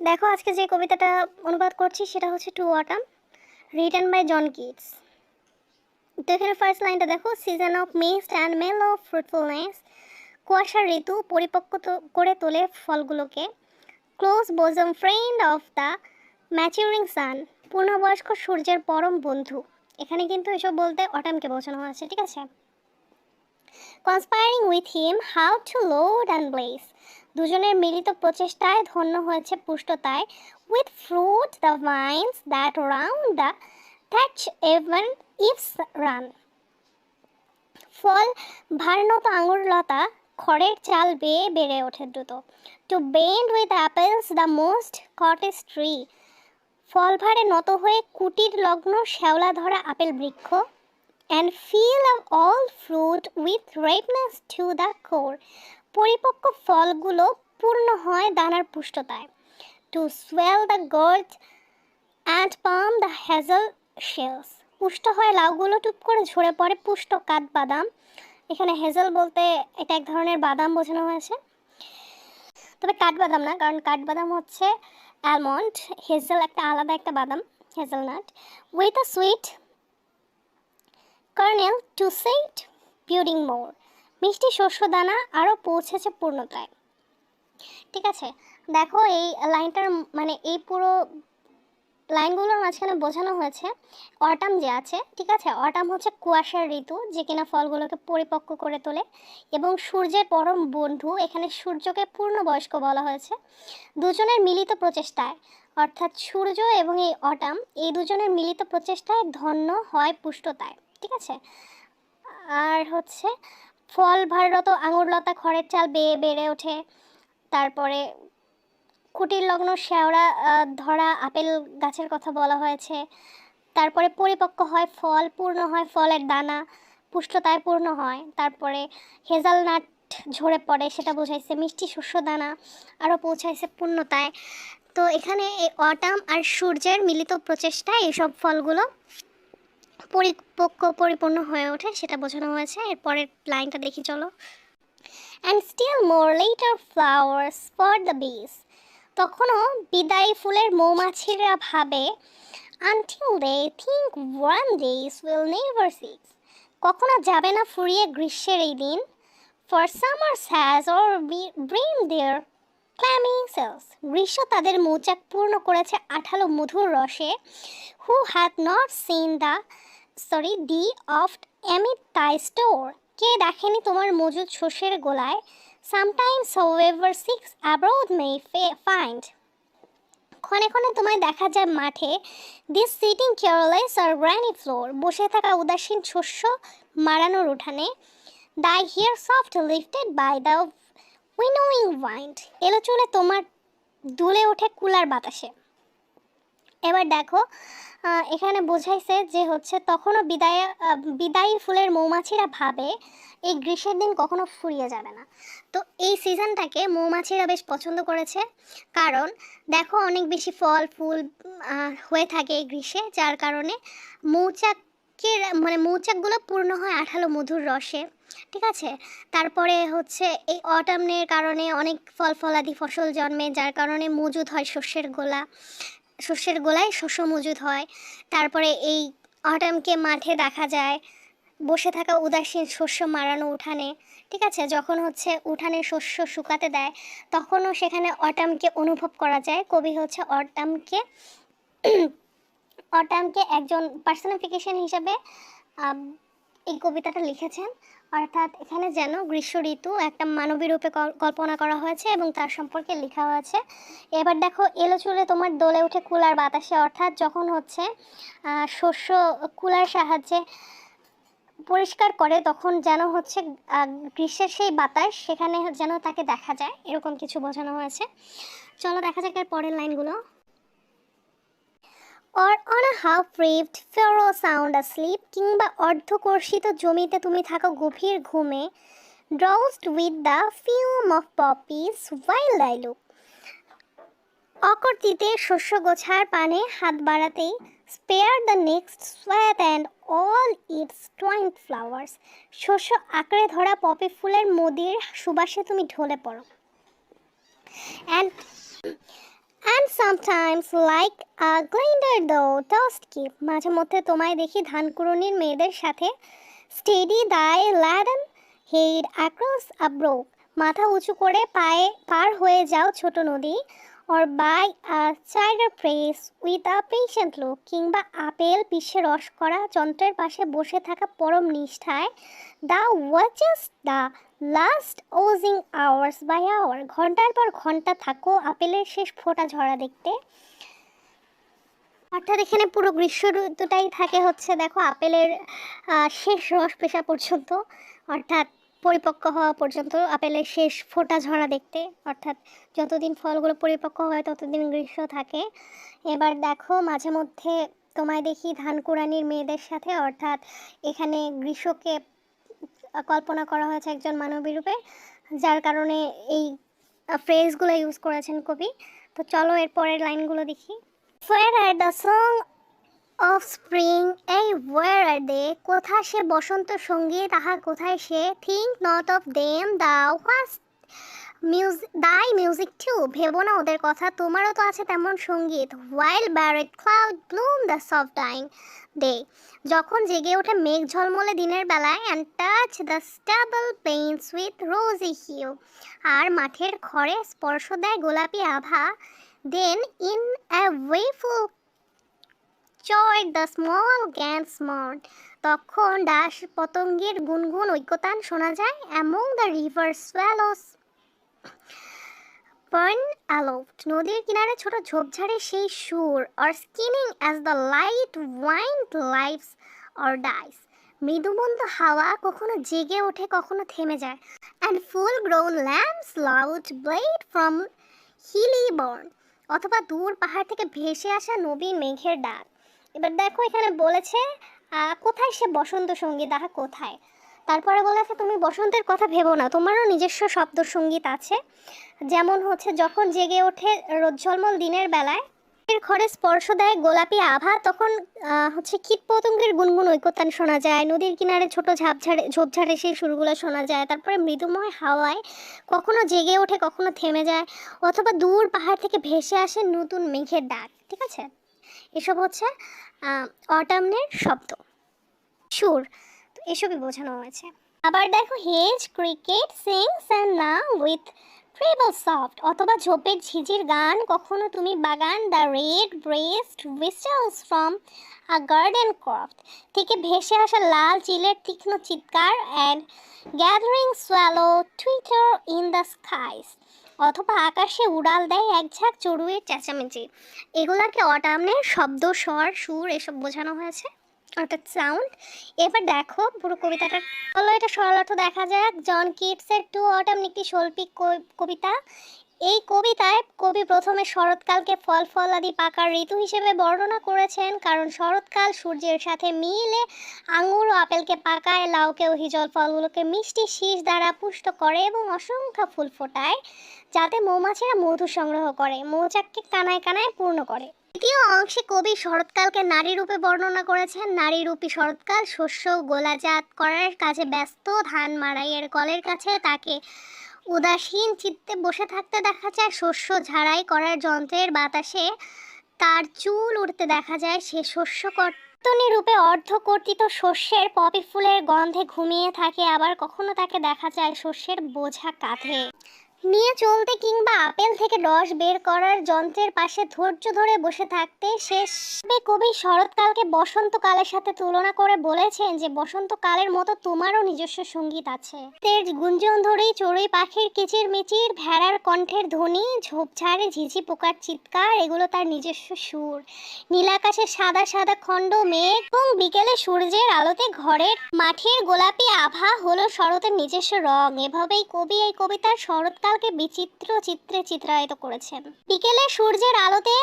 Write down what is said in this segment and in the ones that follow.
দেখো আজকে যে কবিতাটা অনুবাদ করছি সেটা হচ্ছে to autumn, written by John Keats. তো এখানে ফার্স্ট লাইনটা দেখো, season of mist and mellow of fruitfulness, কুয়াশার ঋতু পরিপক্ক করে তোলে ফলগুলোকে। Close bosom friend of the maturing sun, পূর্ণবয়স্ক সূর্যের পরম বন্ধু। এখানে কিন্তু এসব বলতে অটামকে বোঝানো হয়েছে, ঠিক আছে। Conspiring with him how to load and bless, দুজনের মিলিত প্রচেষ্টায় ধন্য হয়েছে পুষ্টতায়। With fruit the vines that round the thatch even eaves run, ফল ভারনত আঙুর লতা খড়ের চাল বেয়ে বেড়ে ওঠে দ্রুত। To bend with apples the most cottage tree, ফল ভারে নত হয়ে কুটির লগ্ন শ্যাওলা ধরা আপেল বৃক্ষ। And fill all fruit with ripeness to the core, পরিপক্ক ফলগুলো পূর্ণ হয় দানার পুষ্টতায়। To swell the gourd and plump the hazel shells, পুষ্ট হয় লাউগুলো টুপ করে ঝরে পড়ে পুষ্ট কাঠবাদাম। এখানে হেজেল বলতে এটা এক ধরনের বাদাম বোঝানো হয়েছে, তবে কাঠবাদাম না, কারণ কাঠবাদাম হচ্ছে অ্যালমন্ড, হেজেল একটা আলাদা একটা বাদাম, hazelnut. With a sweet kernel to set budding more, মিষ্টি শস্য দানা আরও পৌঁছেছে পূর্ণতায়। ঠিক আছে, দেখো এই লাইনটার মানে এই পুরো লাইনগুলোর মাঝখানে বোঝানো হয়েছে অটাম যে আছে, ঠিক আছে। অটাম হচ্ছে কুয়াশার ঋতু, যে কিনা ফলগুলোকে পরিপক্ক করে তোলে, এবং সূর্যের পরম বন্ধু, এখানে সূর্যকে পূর্ণবয়স্ক বলা হয়েছে। দুজনের মিলিত প্রচেষ্টায়, অর্থাৎ সূর্য এবং এই অটাম, এই দুজনের মিলিত প্রচেষ্টায় ধন্য হয় পুষ্টতায়, ঠিক আছে। আর হচ্ছে ফল ভাররত আঙুরলতা খড়ের চাল বেয়ে বেড়ে ওঠে, তারপরে কুটির লগ্ন শ্যাওড়া ধরা আপেল গাছের কথা বলা হয়েছে। তারপরে পরিপক্ক হয় ফল, পূর্ণ হয় ফলের দানা, পুষ্টতায় পূর্ণ হয়। তারপরে হেজালনাট ঝরে পড়ে, সেটা বোঝাইছে। মিষ্টি শস্য দানা আরও পৌঁছাইছে পূর্ণতায়। তো এখানে এই অটাম আর সূর্যের মিলিত প্রচেষ্টায় এইসব ফলগুলো পরিপূর্ণ হয়ে ওঠে, সেটা বোঝানো হয়েছে। এরপরের লাইনটা দেখি চলো। And still more later flowers for the bees, তখনও বিদায়ী ফুলের মৌমাছিরা ভাবে, until they think warm days will never সিক্স, কখনো যাবে না ফুরিয়ে গ্রীষ্মের এই দিন। For summer's has o'er brimmed their clammy cells, গ্রীষ্ম তাদের মৌচাক পূর্ণ করেছে আঠালো মধুর রসে। Who had not seen the thee oft amid thy store, কে দেখেনি তোমার মজুদ শস্যের গোলায়। Sometimes whoever seeks abroad may find, ক্ষণে ক্ষণে তোমায় দেখা যায় মাঠে। This sitting careless are granary floor, বসে থাকা উদাসীন শস্য মারানোর উঠানে। Thy hair soft lifted by the winnowing wind, এলো চলে তোমার দুলে ওঠে কুলার বাতাসে। এবার দেখো এখানে বোঝাইছে যে হচ্ছে তখনও বিদায়ী ফুলের মৌমাছিরা ভাবে এই গ্রীষ্মের দিন কখনো ফুরিয়ে যাবে না। তো এই সিজনটাকে মৌমাছিরা বেশ পছন্দ করেছে, কারণ দেখো অনেক বেশি ফল ফুল হয়ে থাকে এই গ্রীষ্মে, যার কারণে মৌচাকগুলো পূর্ণ হয় আঠালো মধুর রসে, ঠিক আছে। তারপরে হচ্ছে এই অটামের কারণে অনেক ফলাদি ফসল জন্মে, যার কারণে মজুদ হয় শস্যের গোলায় শস্য মজুদ হয়। তারপরে এই অটামকে মাঠে দেখা যায় বসে থাকা উদাসীন শস্য মারানো উঠানে, ঠিক আছে। যখন হচ্ছে উঠানে শস্য শুকাতে দেয়, তখনও সেখানে অটামকে অনুভব করা যায়। কবি হচ্ছে অটামকে একজন পার্সোনিফিকেশন হিসেবে এই কবিতাটা লিখেছেন। অর্থাৎ এখানে যেন গ্রীষ্ম ঋতু একটা মানবী রূপে কল্পনা করা হয়েছে এবং তার সম্পর্কে লেখা হয়েছে। এবার দেখো, এলো চুলে তোমার দোলে উঠে কুলার বাতাসে, অর্থাৎ যখন হচ্ছে শস্য কুলার সাহায্যে পরিষ্কার করে, তখন যেন হচ্ছে গ্রীষ্মের সেই বাতাস সেখানে যেন তাকে দেখা যায়, এরকম কিছু বোঝানো হয়েছে। চলো দেখা যাক এর পরের লাইনগুলো। or on a half-reefed furrow sound asleep, কিংবা অর্ধকর্ষিত জমিতে তুমি থাকো গভীর ঘুমে, drowsed with the fume of poppies while I look, অকর্তিতে শস্য গোছার পানে হাত বাড়াতেই, spare the next swath and all its twined flowers, শস্য আঁকড়ে ধরা পপি ফুলের মদির সুবাসে তুমি ঢলে পড়ো। and sometimes like a grinder though toast keep মাঝে মধ্যে তোমায় দেখি ধান কুড়ুনির মেয়েদের সাথে steady thy laden head across a brook মাথা উঁচু করে পায়ে পার হয়ে যাও ছোট নদী or by a cider press with a patient look কিংবা আপেল পিষে রস করা যন্ত্রের পাশে বসে থাকা পরম নিষ্ঠায় thou watchest the last oozing hours by hour ঘন্টার পর ঘন্টা থাকো আপেলের শেষ ফোঁটা ঝরা দেখতে। অর্থাৎ এখানে পুরো গ্রীষ্ম ঋতুটাই থাকে হচ্ছে দেখো আপেলের শেষ রস পেশা পর্যন্ত, অর্থাৎ পরিপক্ক হওয়া পর্যন্ত আপেলের শেষ ফোঁটা ঝরা দেখতে, অর্থাৎ যতদিন ফলগুলো পরিপক্ক হয় ততদিন গ্রীষ্ম থাকে। এবার দেখো মাঝে মধ্যে তোমায় দেখি ধান কুড়ানির মেয়েদের সাথে, অর্থাৎ এখানে গ্রীষ্মকে কল্পনা করা হয়েছে একজন মানবী রূপে, যার কারণে এই ফ্রেজগুলো ইউজ করেছেন কবি। তো চলো এর পরের লাইনগুলো দেখি। Where are the song of spring এই where are they কোথায় সে বসন্ত সঙ্গীত তাহা কোথায় সে think not of them thou hast music thy music too ভেবো না ওদের কথা তোমারও তো আছে তেমন সঙ্গীত while buried cloud bloom the soft dying day যখন জেগে ওঠে মেঘ ঝলমলে দিনের বেলায় and touch the stubble plains with rosy hue আর মাঠের খড়ে স্পর্শ দেয় গোলাপি আভা then in a wayful joy the small gans mourn তখন ডাস পতঙ্গের গুনগুন ঐক্যতান শোনা যায় among the river swallows burn aloft নদীর কিনারে ছোট ঝোপঝাড়ের সেই সুর or skinning as the light wind lives or dies মৃদুমন্দ হাওয়া কখনো জেগে ওঠে কখনো থেমে যায় and full grown lambs loud blade from hilly bourne অথবা দূর পাহাড় থেকে ভেসে আসা নবীন মেঘের ডাক। এবার দেখো এখানে বলেছে কোথায় সে বসন্ত সঙ্গীত তাহা কোথায়, তারপরে বলেছে তুমি বসন্তের কথা ভেবো না তোমারও নিজস্ব শব্দ সঙ্গীত আছে, যেমন হচ্ছে যখন জেগে ওঠে রোজ্জ্বলমল দিনের বেলায় খড়ে স্পর্শ দেয় গোলাপি আভা তখন হচ্ছে কীট পতঙ্গের গুনগুন ঐকতান শোনা যায়, নদীর কিনারে ছোট ঝোপঝাড়ে সেই সুরগুলো শোনা যায়, তারপরে মৃদুময় হাওয়ায় কখনো জেগে ওঠে কখনো থেমে যায় অথবা দূর পাহাড় থেকে ভেসে আসে নতুন মেঘের ডাক। ঠিক আছে, এসব হচ্ছে অটামনের শব্দ সুর, তো এসবই বোঝানো হয়েছে। আবার দেখো hedge cricket sings and now with treble soft অথবা ঝোপের ঝিঝির গান কখনো তুমি বাগান the red breast whistles from a garden Croft থেকে ভেসে আসা লাল চিলের তীক্ষ্ণ চিৎকার and gathering swallow Twitter in the skies অথবা আকাশে উড়াল দেয় এক ঝাঁক চড়ুইয়ের চেঁচামেচি, এগুলাকে অটামনের শব্দ স্বর সুর এসব বোঝানো হয়েছে, অর্থাৎ সাউন্ড। এবার দেখো পুরো কবিতাটা হলো এটা সরল অর্থ দেখা যাক। জন কিটসের টু অটাম একটি শৈল্পিক কবিতা। এই কবিতায় কবি প্রথমে শরৎকালকে ফল ফলাদি পাকার ঋতু হিসেবে বর্ণনা করেছেন, কারণ শরৎকাল সূর্যের সাথে মিলে আঙুর ও আপেলকে পাকায়, লাউকে ও হিজল ফলগুলোকে মিষ্টি শীষ দ্বারা পুষ্ট করে এবং অসংখ্য ফুল ফোটায় যাতে মৌমাছিরা মধু সংগ্রহ করে, মৌচাককে কানায় কানায় পূর্ণ করে। দ্বিতীয় অংশে কবি শরৎকালকে নারী রূপে বর্ণনা করেছেন। নারী রূপী শরৎকাল শস্য গোলাজাত করার কাজে ব্যস্ত, ধান মাড়াইয়ের কলের কাছে তাকে উদাসীন চিত্তে বসে থাকতে দেখা যায়, শস্য ঝাড়াই করার যন্ত্রের বাতাসে তার চুল উঠতে দেখা যায়, সে শস্য কর্তনী রূপে অর্ধকর্তিত শস্যের পপি ফুলের গন্ধে ঘুমিয়ে থাকে, আবার কখনো তাকে দেখা যায় শস্যের বোঝা কাঁধে নিয়ে চলতে কিংবা আপেল থেকে রস বের করার যন্ত্রের পাশে ধৈর্য ধরে বসে থাকতে। শেষে কবি শরৎকালকে বসন্তকালের সাথে তুলনা করে বলেছেন যে বসন্তকালের মতো তোমারও নিজস্ব সঙ্গীত আছে। এর গুঞ্জন ধরেই চড়ুই পাখির কিচির মিচির, ভেড়ার কণ্ঠের ধ্বনি, ঝোপঝাড়ে ঝিঝি পোকার চিৎকার, এগুলো তার নিজস্ব সুর। নীলাকাশে সাদা সাদা খণ্ড মেঘ এবং বিকেলে সূর্যের আলোতে ঘরের মাঠের গোলাপি আভা হলো শরতের নিজস্ব রং। এভাবেই কবি এই কবিতার শরৎকাল বিচিত্র চিত্রে চিত্রায়িত করেছেন। বিকেলে সূর্যের আলোতে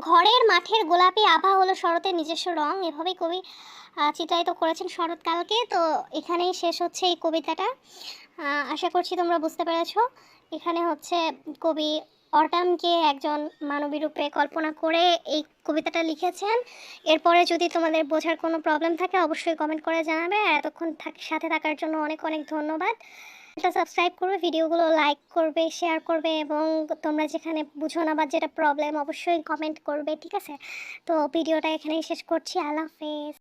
ঘরের মাঠের গোলাপি আভা হলো শরতের নিজস্ব রং, এভাবেই কবি চিত্রায়িত করেছেন শরৎকালকে। তো এখানেই শেষ হচ্ছে এই কবিতাটা, আশা করছি তোমরা বুঝতে পেরেছ। এখানে হচ্ছে কবি অটামকে একজন মানবী রূপে কল্পনা করে এই কবিতাটা লিখেছেন। এরপরে যদি তোমাদের বোঝার কোনো প্রবলেম থাকে অবশ্যই কমেন্ট করে জানাবে। এতক্ষণ সাথে থাকার জন্য অনেক অনেক ধন্যবাদ। এটা সাবস্ক্রাইব করবে, ভিডিওগুলো লাইক করবে, শেয়ার করবে এবং তোমরা যেখানে বুঝো না বা যেটা প্রবলেম অবশ্যই কমেন্ট করবে, ঠিক আছে? তো ভিডিওটা এখানেই শেষ করছি। আল্লাহ হাফেজ।